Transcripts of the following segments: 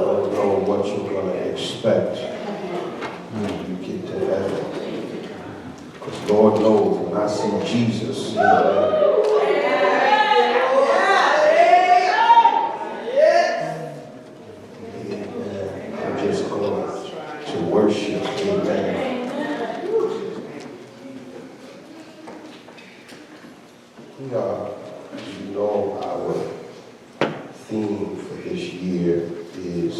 don't know what you're going to expect when you get to heaven. Because Lord knows when I see Jesus, I'm just going to worship. Amen. As you know, our theme for this year is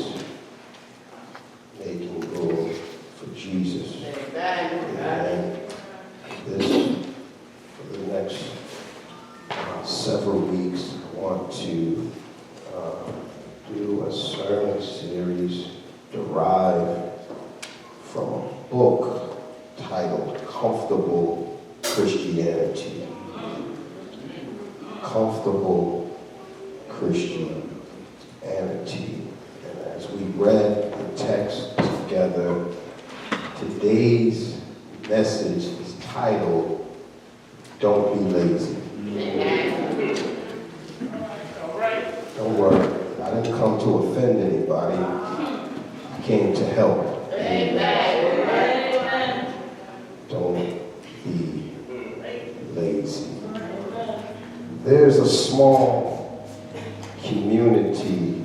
making room for Jesus. And this, for the next several weeks, I want to do a sermon series derived from a book titled Comfortable Christianity. Comfortable Christianity. And as we read the text together, today's message is titled, Don't Be Lazy. Don't worry, I didn't come to offend anybody. I came to help. Amen. Don't be lazy. There's a small community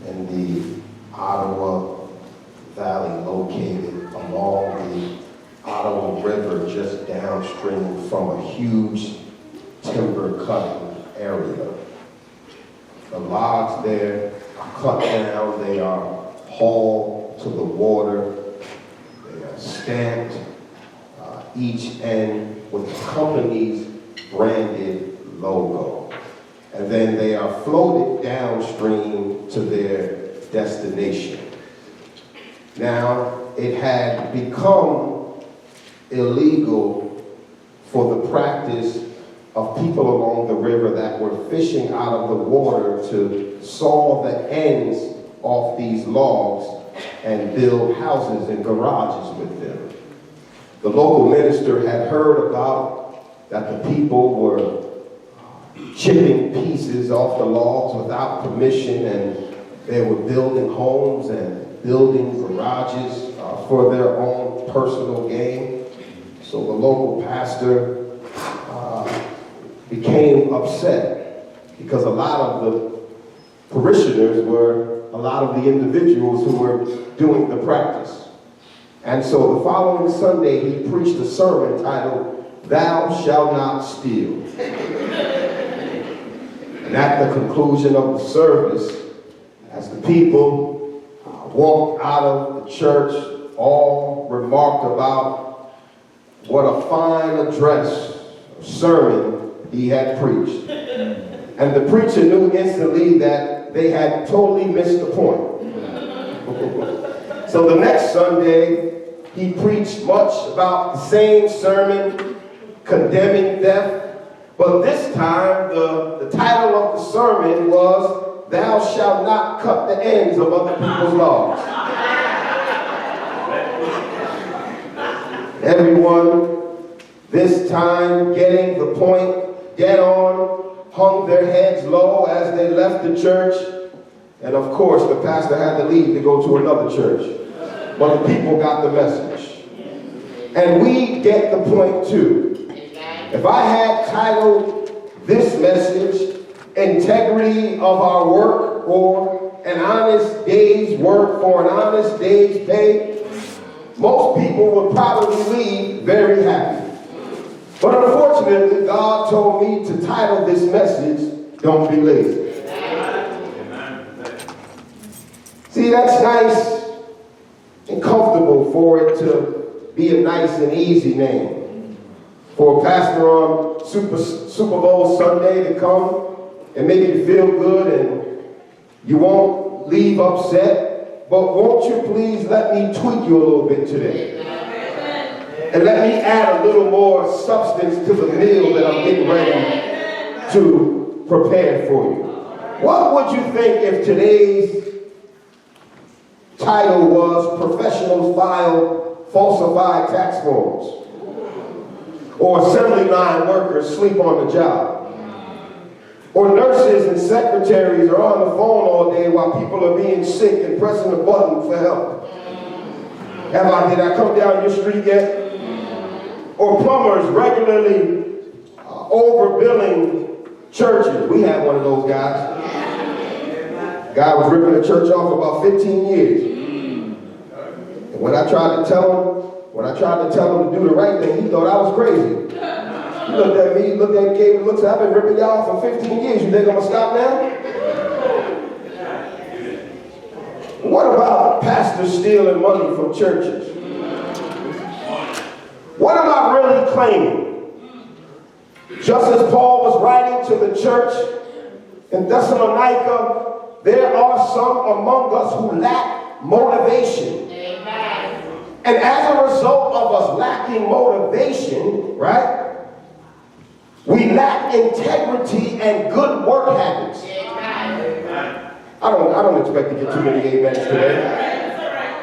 in the Ottawa Valley located along the Ottawa River just downstream from a huge timber cutting area. The logs there are cut down, they are hauled to the water, they are stamped, each end with the company's branded logo. And then they are floated downstream to their destination. Now, it had become illegal for the practice of people along the river that were fishing out of the water to saw the ends off these logs and build houses and garages with them. The local minister had heard about that the people were chipping pieces off the logs without permission, and they were building homes and building garages for their own personal gain. So the local pastor became upset because a lot of the parishioners were a lot of the individuals who were doing the practice. And so the following Sunday, he preached a sermon titled, Thou Shalt Not Steal. And at the conclusion of the service, as the people walked out of the church, all remarked about what a fine address, sermon he had preached. And the preacher knew instantly that they had totally missed the point. So the next Sunday, he preached much about the same sermon, condemning theft. But this time, the title of the sermon was, Thou Shalt Not Cut the Ends of Other People's Logs. Everyone, this time, getting the point dead on, hung their heads low as they left the church. And of course, the pastor had to leave to go to another church. But the people got the message. And we get the point too. If I had titled this message, Integrity of Our Work, or An Honest Day's Work for an Honest Day's Pay, most people would probably leave very happy. But unfortunately, God told me to title this message, Don't Be Lazy. See, that's nice and comfortable for it to be a nice and easy name. For a pastor on Super Bowl Sunday to come and make you feel good and you won't leave upset. But won't you please let me tweak you a little bit today? And let me add a little more substance to the meal that I'm getting ready to prepare for you. What would you think if today's title was Professionals File Falsified Tax Forms? Or Assembly Line Workers Sleep on the Job? Or nurses and secretaries are on the phone all day while people are being sick and pressing a button for help. Did I come down your street yet? Or plumbers regularly overbilling churches. We had one of those guys. Guy was ripping the church off for about 15 years. And when I tried to tell him to do the right thing, he thought I was crazy. He looked at me, looked at Caleb, looked at, I've been ripping y'all for 15 years. You think I'm gonna stop now? What about pastors stealing money from churches? What am I really claiming? Just as Paul was writing to the church in Thessalonica, there are some among us who lack motivation. Amen. And as a result of us lacking motivation, right, we lack integrity and good work habits. Amen. I don't expect to get too many amens today.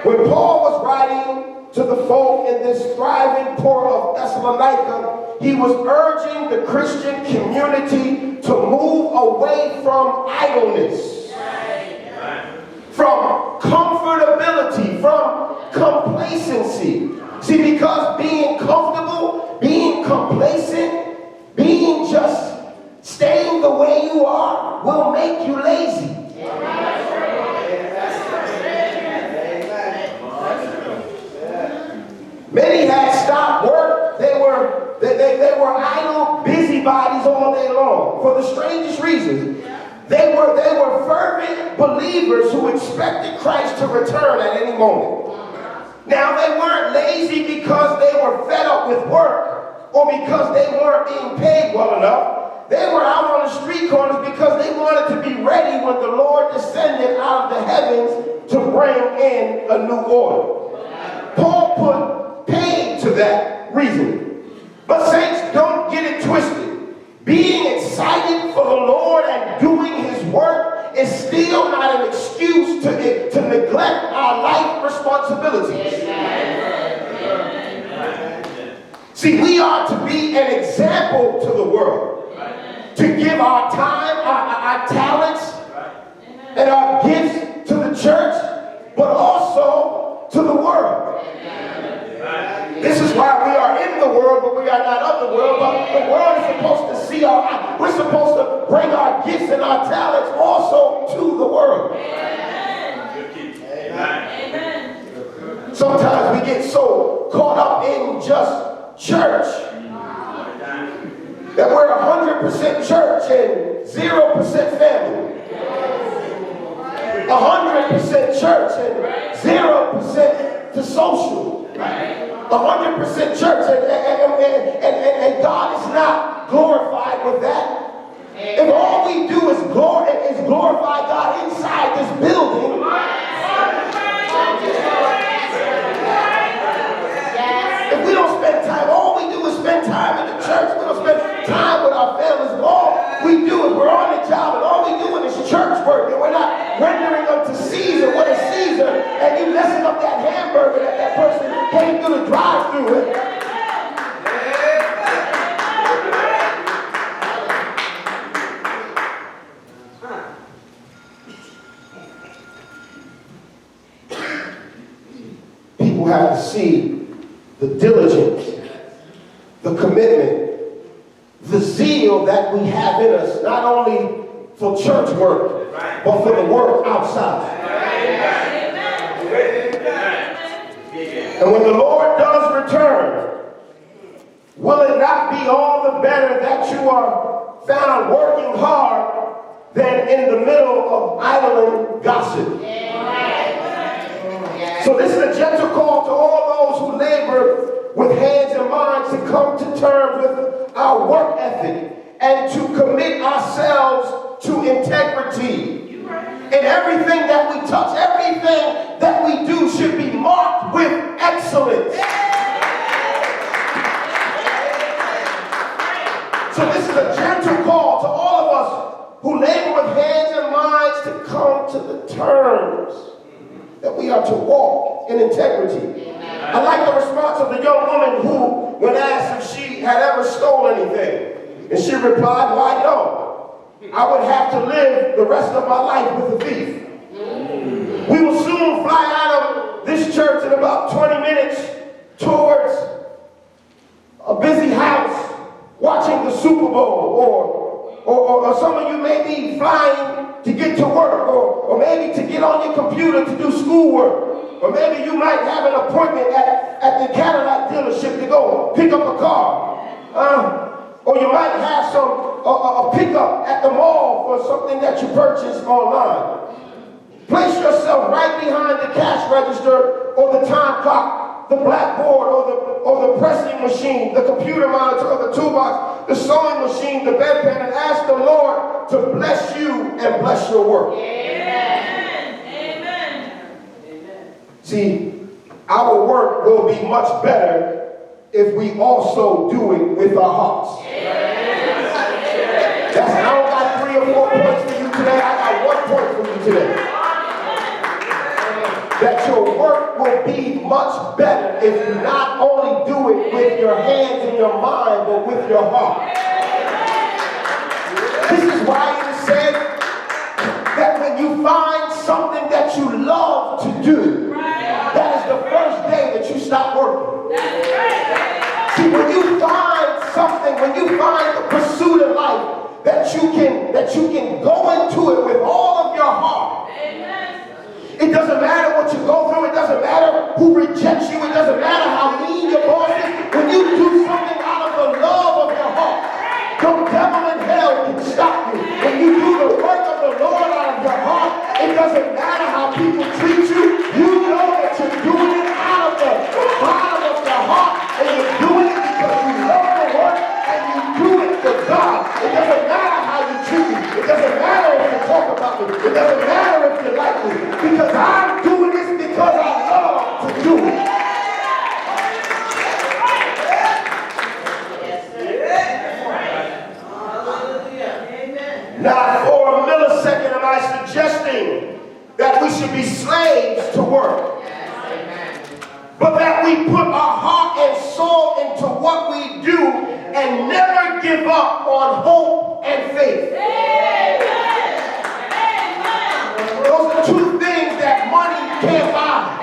When Paul was writing to the folk in this thriving port of Thessalonica, he was urging the Christian community to move away from idleness, from comfortability, from complacency. See, because being comfortable, being complacent, being just staying the way you are will make you lazy. Many had stopped work. They were idle busybodies all day long for the strangest reasons. They were fervent believers who expected Christ to return at any moment. Now, they weren't lazy because they were fed up with work or because they weren't being paid well enough. They were out on the street corners because they wanted to be ready when the Lord descended out of the heavens to bring in a new order. Paul put paid to that reason. But saints, don't get it twisted. Being excited for the Lord and doing his work is still not an excuse to neglect our life responsibilities. See, we are to be an example to the world, to give our time, our talents, and our gifts to the church, but also to the world. This is why we are in the world, but we are not of the world. But the world is supposed to see we're supposed to bring our gifts and our talents also to the world. Amen. Sometimes we get so caught up in just church that we're 100% church and 0% family. 100% church and 0% to social. 100% church and God is not glorified with that. If all we do is glorify God inside this building, if we don't spend time, all we do is spend time in the church, we don't spend time with our families, all we do is we're on the job and all we doing is church work and we're not rendering unto Caesar what is Caesar, and you messing up that hamburger that person came through the drive-thru with. People have to see the diligence, the commitment, the zeal that we have in us, not only for church work, but for the work outside. And when the Lord does return, will it not be all the better that you are found working hard than in the middle of idling gossip? So this is a gentle call to all those who labor with hands and minds to come to terms with our work ethic and to commit ourselves to integrity. In everything that we touch, everything that we do should be marked with excellence. So this is a gentle call to all of us who labor with hands and minds to come to the terms that we are to walk in integrity. I like the response of the young woman who, when asked if she had ever stolen anything, and she replied, "Why no?" I would have to live the rest of my life with a thief. We will soon fly out of this church in about 20 minutes towards a busy house watching the Super Bowl, or some of you may be flying to get to work, or maybe to get on your computer to do schoolwork, or maybe you might have an appointment at the Cadillac dealership to go pick up a car. Or you might have a pickup at the mall for something that you purchased online. Place yourself right behind the cash register or the time clock, the blackboard or the pressing machine, the computer monitor or the toolbox, the sewing machine, the bedpan, and ask the Lord to bless you and bless your work. Amen. Amen. Amen. See, our work will be much better if we also do it with our hearts. I don't got 3 or 4 points for you today. I got 1 point for you today. That your work will be much better if you not only do it with your hands and your mind, but with your heart. This is why it is said that when you find something that you love to do, that is the first day that you stop working. See, when you find something, when you find the pursuit of life, that you can go into it with all of your heart. It doesn't matter what you go through. It doesn't matter who rejects you. It doesn't matter how mean your boss is. When you do something out of the love of your heart, no devil in hell can stop you. When you do the work of the Lord out of your heart, it doesn't matter how people treat you. You know that you're doing it out of the bottom of your heart, and you're doing it because you love the work, and you do it for God. It doesn't matter how you treat me. It doesn't matter if you talk about me. It doesn't matter if you like me. Because I'm doing this because I love to do it. Now, for a millisecond, am I suggesting that we should be slaves to work? But that we put our heart and soul into what we do and never give up on hope and faith. Those are 2 things that money can't buy.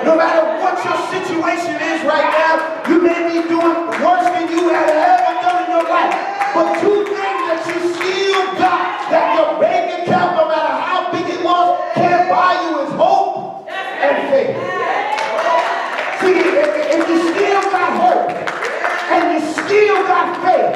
No matter what your situation is right now, you may be doing worse than you have ever done in your life. But 2 things that you still got, that your bank account, no matter how big it was, can't buy you is hope and faith. See, if you still got hope and you still got faith,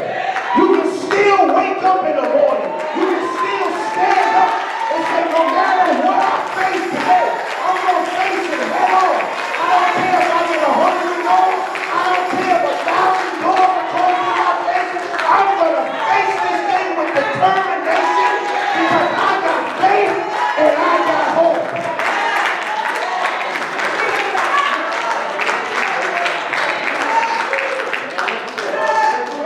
you can still wake up in the morning. You can still stand up and say, no matter what I face today, I'm going to face it head on. I don't care if I get 100 doors. I don't care if 1,000 doors are closed in my face. I'm going to face this thing with determination because I got faith and I got hope.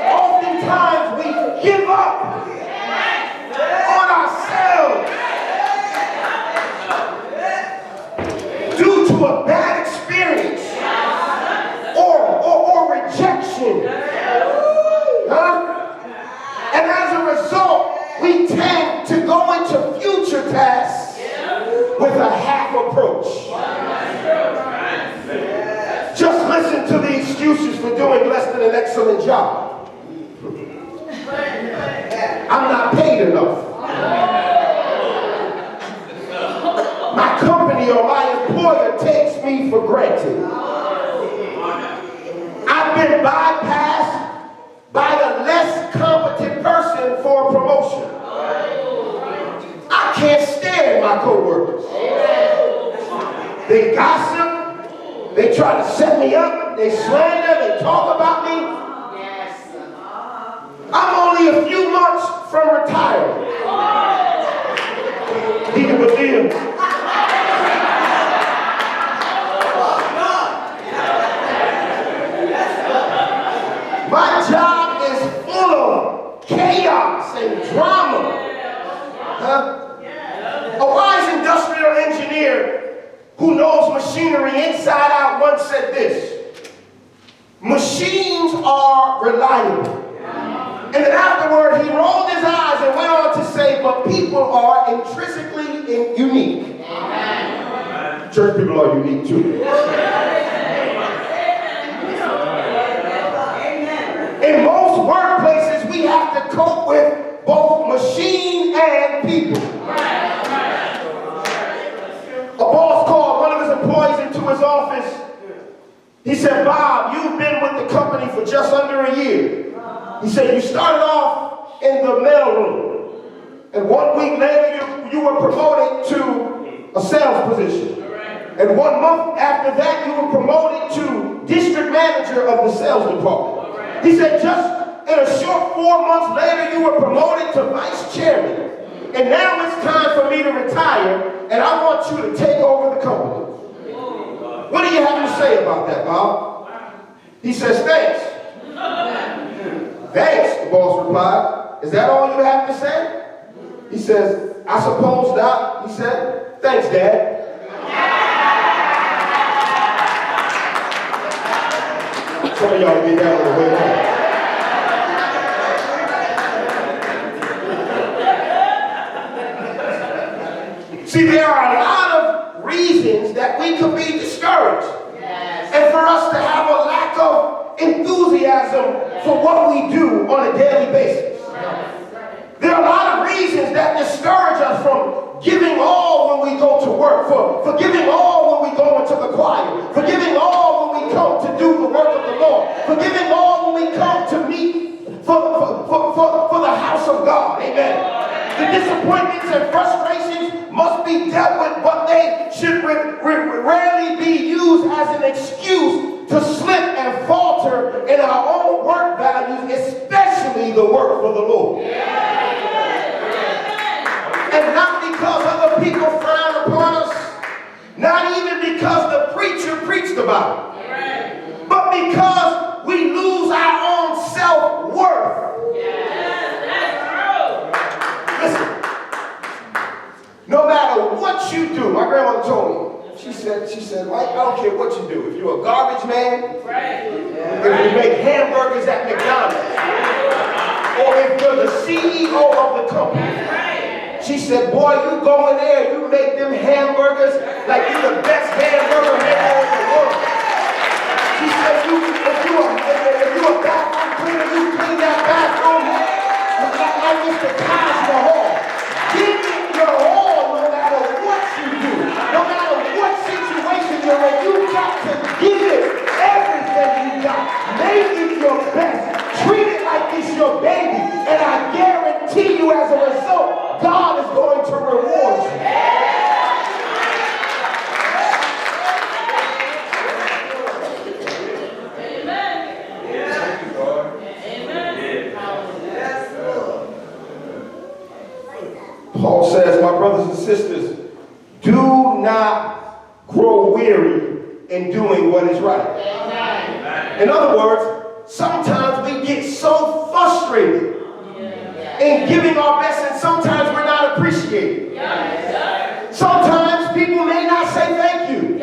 Oftentimes we give up on ourselves due to a bad experience or rejection. And as a result, we tend to go into future tasks with a half approach. Just listen to the excuses for doing less than an excellent job. I'm not paid enough. My company or my employer takes me for granted. I've been bypassed by a less competent person for a promotion. I can't stand my coworkers. They gossip, they try to set me up, they slander, they talk about me. I'm only a few months from retiring. Deacon Bethel. My job is full of chaos and drama. A wise industrial engineer who knows machinery inside out once said this: machines are reliable And then afterward, he rolled his eyes and went on to say, but people are intrinsically unique. Amen. Church people are unique too. In most workplaces, we have to cope with both machine and people. A boss called one of his employees into his office. He said, Bob, you've been with the company for just under a year. He said, you started off in the mailroom. And 1 week later, you were promoted to a sales position. And 1 month after that, you were promoted to district manager of the sales department. He said, just in a short 4 months later, you were promoted to vice chairman. And now it's time for me to retire, and I want you to take over the company. What do you have to say about that, Bob? He says, thanks. Thanks, the boss replied. Is that all you have to say? He says, I suppose not. He said, thanks, Dad. Some of y'all get that on the way home. See, there are a lot of reasons that we could be discouraged. Yes. And for us to have a lack of enthusiasm for what we do on a daily basis. Right. There are a lot of reasons that discourage us from giving all when we go to work, for giving all when we go into the choir, for giving all when we come to do the work of the Lord, for giving all when we come to meet for the house of God. Amen. The disappointments and frustrations must be dealt with, but they should rarely be used as an excuse to slip and falter in our own work values, especially the work for the Lord. And not because other people frown upon us, not even because the preacher preached about it, but because we lose our own self-worth. Listen, no matter what you do, my grandmother told me, she said, Mike, I don't care what you do. If you're a garbage man, if you make hamburgers at McDonald's, or if you're the CEO of the company, she said, boy, you go in there, you make them hamburgers like you're the best hamburger maker in the world. She said, if you're a bathroom cleaner, you clean that bathroom like it's the Taj Mahal. Give it your all no matter what you do, no matter what situation you're in. You got to give it everything you got. Make it your best. Treat it like it's your baby. And I guarantee you as a result, God is going to reward you. Paul says, my brothers and sisters, do not grow weary in doing what is right. Amen. In other words, sometimes we get so frustrated in giving our best, and sometimes we're not appreciated. Sometimes people may not say thank you.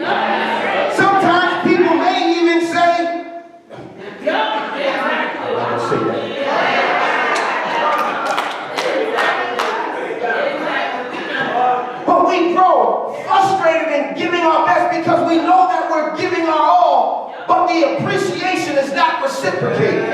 Sometimes people may even say, I'm not going to say that. We grow frustrated in giving our best because we know that we're giving our all, but the appreciation is not reciprocated.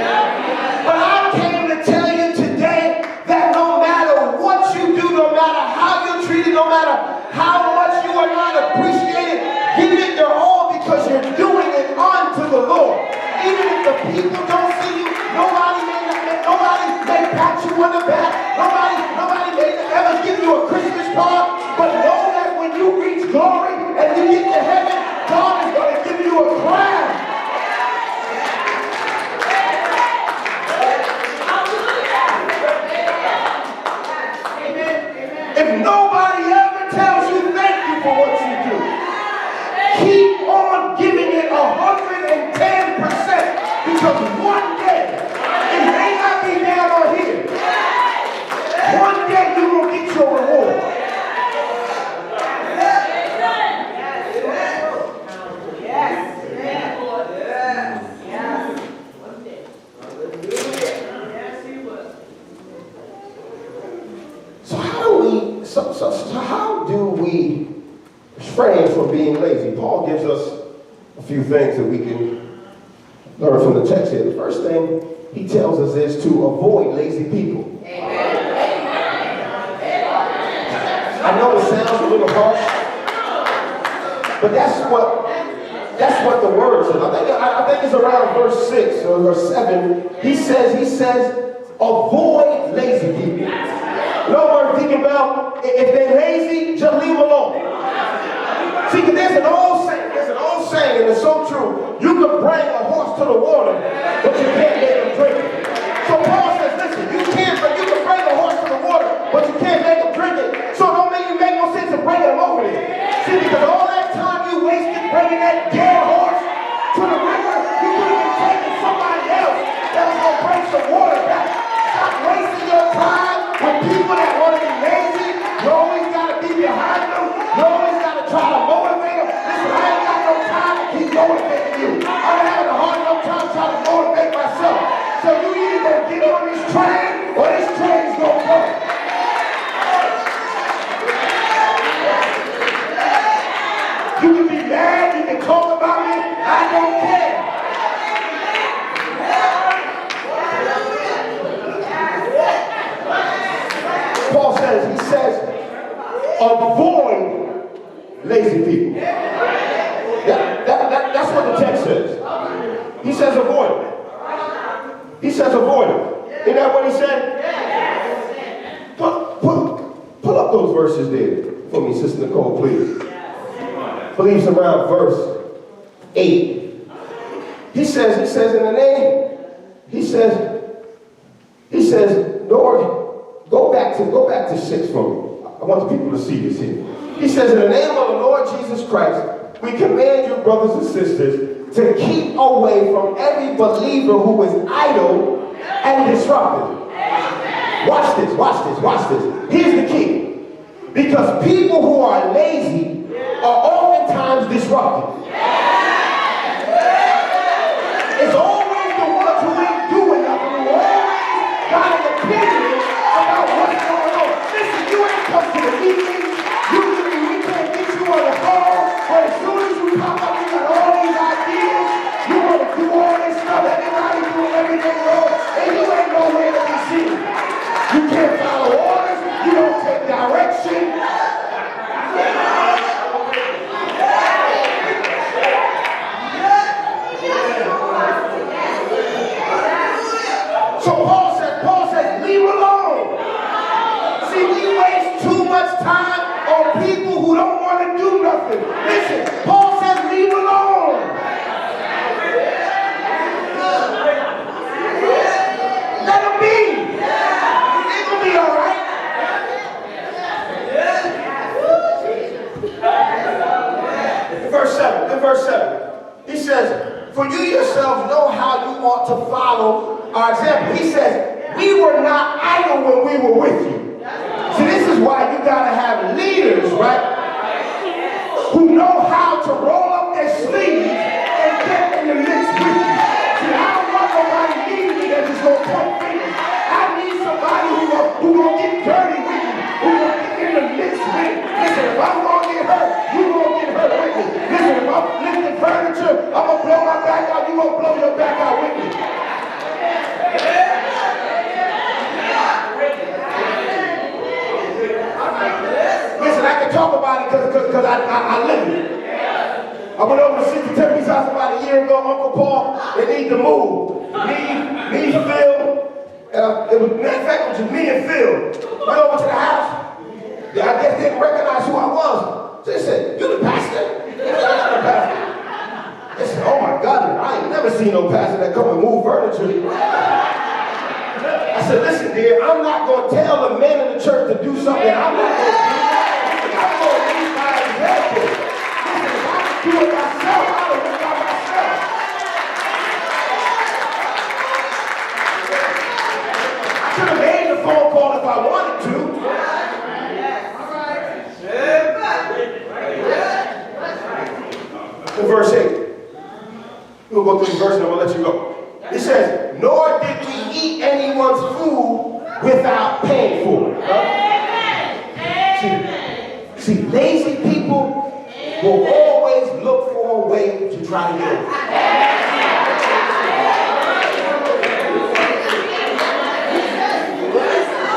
But I came to tell you today that no matter what you do, no matter how you're treated, no matter how much you are not appreciated, give it your all because you're doing it unto the Lord. Even if the people don't see you, nobody may pat you on the back, nobody may ever give you a Christmas card. But know that when you reach glory and you get to heaven, God is going to give you a crown. If nobody ever tells you thank you for what you do, keep on giving it 110%, because one day, it may not be down on here, one day you will get your reward. do we refrain from being lazy? Paul gives us a few things that we can learn from the text here. The first thing he tells us is to avoid lazy people. I know it sounds a little harsh, but that's what the word says. I think it's around verse 6 or verse 7. He says, avoid lazy people. In other words, Deacon Bell, if they're lazy, just leave them alone. See, because there's an old saying, and it's so true. You can bring a horse to the water, but you can't make him drink it. So Paul says, listen, you can bring a horse to the water, but you can't make him drink it. So it don't make no sense in bringing him over there. See, because all that time you wasted bringing that dead horse to the river, you could have been taking somebody else that was going to bring some water back. Stop wasting your time with people that want to be lazy. You always got to be behind them. You always got to try to motivate them. Listen, I ain't got no time to keep motivating you. I'm having a hard enough time trying to motivate myself. So you either going to get on this train or this train's going to go. You can be mad, you can talk about me, I don't care. Paul says, he says, avoid lazy people. That's what the text says. He says avoid them. He says avoid them. Isn't that what he said? Pull up those verses there for me, Sister Nicole, please. I believe it's around verse 8. He says in the name, he says, Lord, go back to 6 for me. I want the people to see this here. He says, in the name of the Lord Jesus Christ, we command you, brothers and sisters, to keep away from every believer who is idle and disruptive. Watch this. Here's the key. Because people who are lazy are oftentimes disruptive. It's always the ones who ain't doing nothing, who always got an opinion about what's going on. Listen, you ain't come to the meeting. Usually we can't get you on the phone, but as soon as you pop up, you got all these ideas. You want to do all this stuff, everybody doing everything wrong, and you ain't nowhere to be seen. You can't follow orders, you don't take direction. So Paul says, leave alone. See, we waste too much time on people who don't want to do nothing. Listen, Paul says, leave alone. Let them be. They're going to be all right. In verse 7, he says, for you yourselves know how you ought to follow our example. He says, we were not idle when we were with you. See, this is why you got to have leaders, right, who know how to roll up their sleeves and get in the mix with you. See, I don't want nobody leading me that's just going to point fingers. I need somebody who going to get dirty with me, who going to get in the mix with me. Listen, if I'm going to get hurt, you going to get hurt with me. Listen, if I'm lifting furniture, I'm going to blow my back out, you going to blow your back out with me. Listen, I can talk about it because I live it. I went over to Sister Tiffany's house about a year ago. Uncle Paul, they need to move. Me, Phil, it was, matter of fact, it was just me and Phil. Went over to the house. I guess they didn't recognize who I was. So they said, you the pastor? Yeah, I'm the pastor. They said, oh my God, I ain't never seen no pastor that come and move furniture. I said, listen, dear, I'm not going to tell the men in the church to do something I'm not going to do. I'm going to lead by example. Listen, if I can do it myself, I'll do it by myself. I could have made the phone call if I wanted to. In verse 8, we'll go through the verse and we'll let you go. It says, nor did we eat anyone's food without paying for it. See, See, lazy people will always look for a way to try to get it.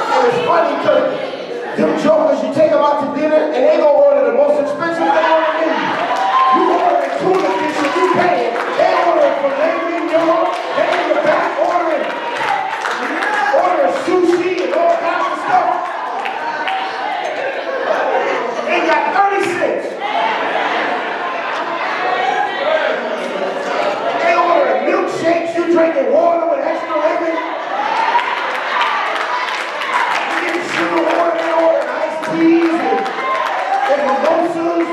And it's funny because them jokers, you take them out to dinner and they gonna order the most expensive thing on the menu. You order tuna fish and you pay it. They order filet mignon. They in the back ordering sushi and all kinds of stuff. They got 30 cents. They ordering milkshakes. You drinking water with extra lemon. You getting sugar water. They ordering iced teas and mimosas.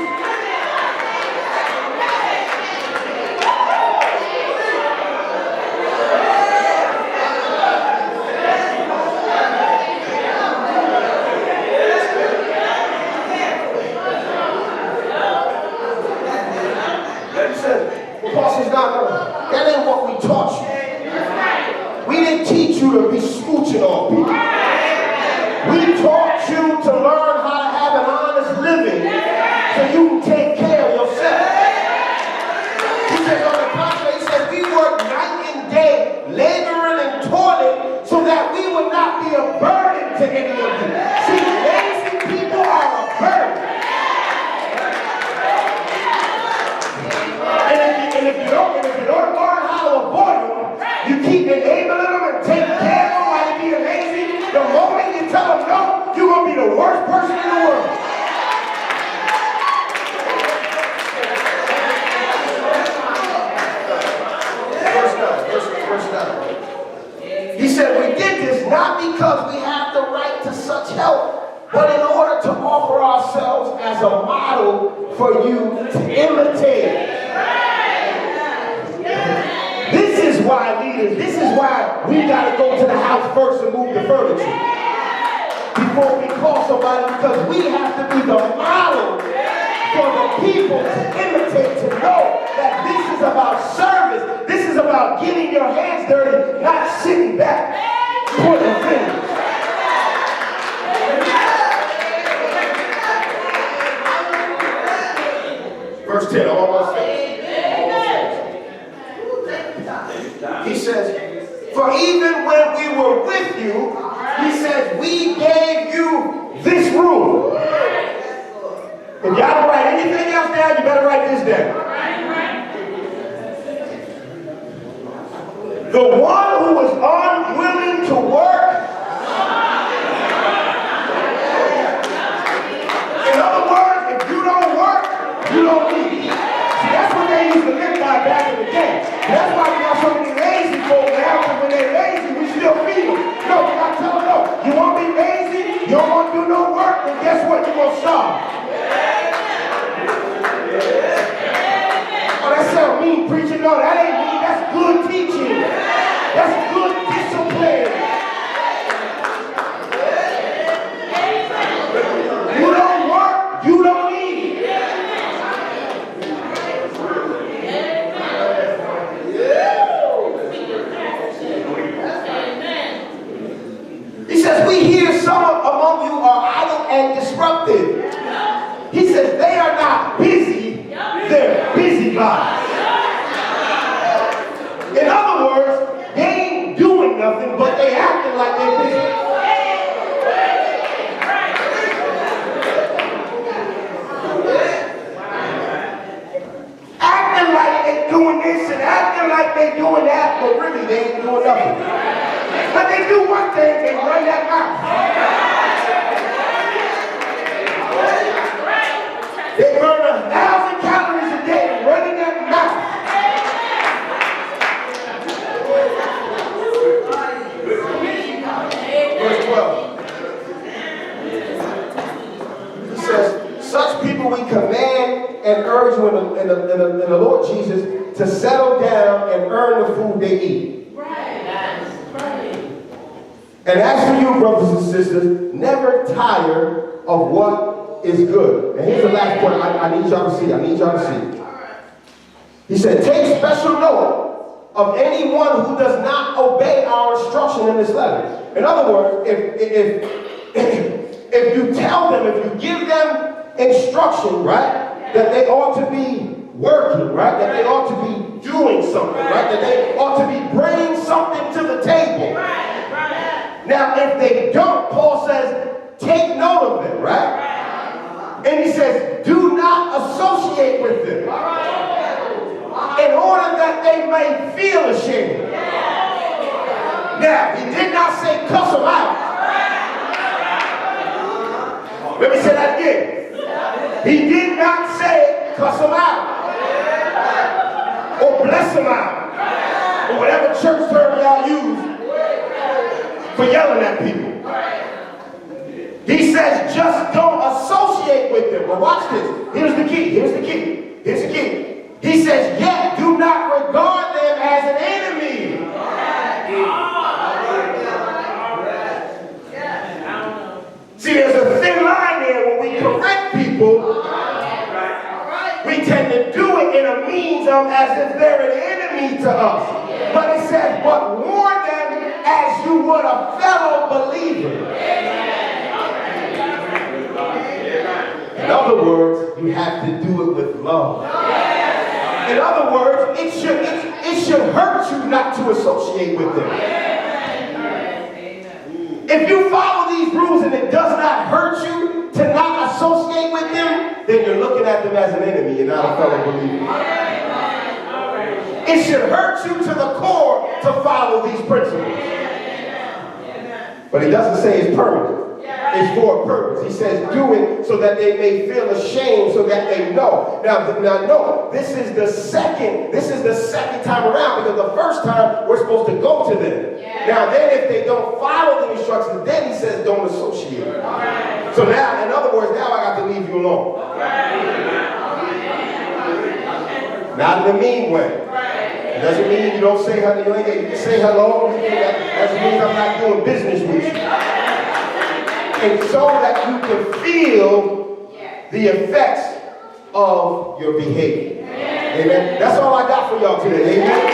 That ain't what we taught you. We didn't teach you to be smooching on people. We taught you to learn how to have an honest living so you can take care of yourself. He says on the contrary, he says we work night and day, laboring and toiling so that we would not be a burden to any of you. See, lazy people are a burden. And if you don't learn how to avoid them, you keep enabling them and taking care of them while you're being lazy. The moment you tell them no, you're going to be the worst person in the world. Verse 9. He said, we did this not because we have the right to such help, but in order to offer ourselves as a model for you to imitate. This is why leaders, this is why we got to go to the house first and move the furniture before we call somebody, because we have to be the model for the people to imitate, to know that this is about service. This is about getting your hands dirty, not sitting back, pointing fingers. Verse 10, almost finished. He says, for even when we were with you, he says, we gave you this rule. If y'all don't write anything else down, you better write this down. The one who is unwilling to work. In other words, if you don't work, you don't eat. See, that's what they used to live by back in the day. That's why we got so many lazy folk now, because when they're lazy, we still feed them. No, we got to tell them, no, you want to be lazy, you don't want to do no work, then guess what? You're going to starve. Oh, that sounds mean preaching. No, that ain't mean. That's good teaching. That's good discipline. You don't work, you don't eat. He says, we hear some among you are idle and disruptive. He says, they are not busy, they're busybodies. In other words, they ain't doing nothing, but they acting like they're busy. Acting like they're doing this and acting like they're doing that, but really they ain't doing nothing. But they do one thing, they run that mouth. They burn 1,000 calories a day running that mouth. Verse 12. He says, such people we command and urge you in the Lord Jesus to settle down and earn the food they eat. And as for you, brothers and sisters, never tire of what is good. And here's the last point I need y'all to see. I need y'all to see. He said, take special note of anyone who does not obey our instruction in this letter. In other words, if you tell them, if you give them instruction, right? That they ought to be working, right? That they ought to be doing something, right? That they ought to be bringing something to the table. Now, if they don't, Paul says, take note of them, right? And he says, do not associate with them. In order that they may feel ashamed. Now, he did not say cuss them out. Let me say that again. He did not say cuss them out. Or bless them out. Or whatever church term y'all use for yelling at people. He says just don't associate with them. But watch this. Here's the key. Here's the key. Here's the key. He says, yet do not regard them as an enemy. See, there's a thin line there when we correct people. We tend to do it in a means of as if they're an enemy to us. But it says, but warn them as you would a fellow believer. In other words, you have to do it with love. In other words, it should hurt you not to associate with them. If you follow these rules and it does not hurt you to not associate with them, then you're looking at them as an enemy. You're not a fellow believer. It should hurt you to the core to follow these principles. But he doesn't say it's permanent. It's for a purpose. He says do it so that they may feel ashamed, so that they know. Now no, this is the second time around, because the first time we're supposed to go to them. Now then if they don't follow the instructions, then he says don't associate. So now, in other words, now I got to leave you alone. Not in a mean way. It doesn't mean you don't say hello. You can say hello. That doesn't mean I'm not doing business with you. And so that you can feel the effects of your behavior. Amen. That's all I got for y'all today. Amen.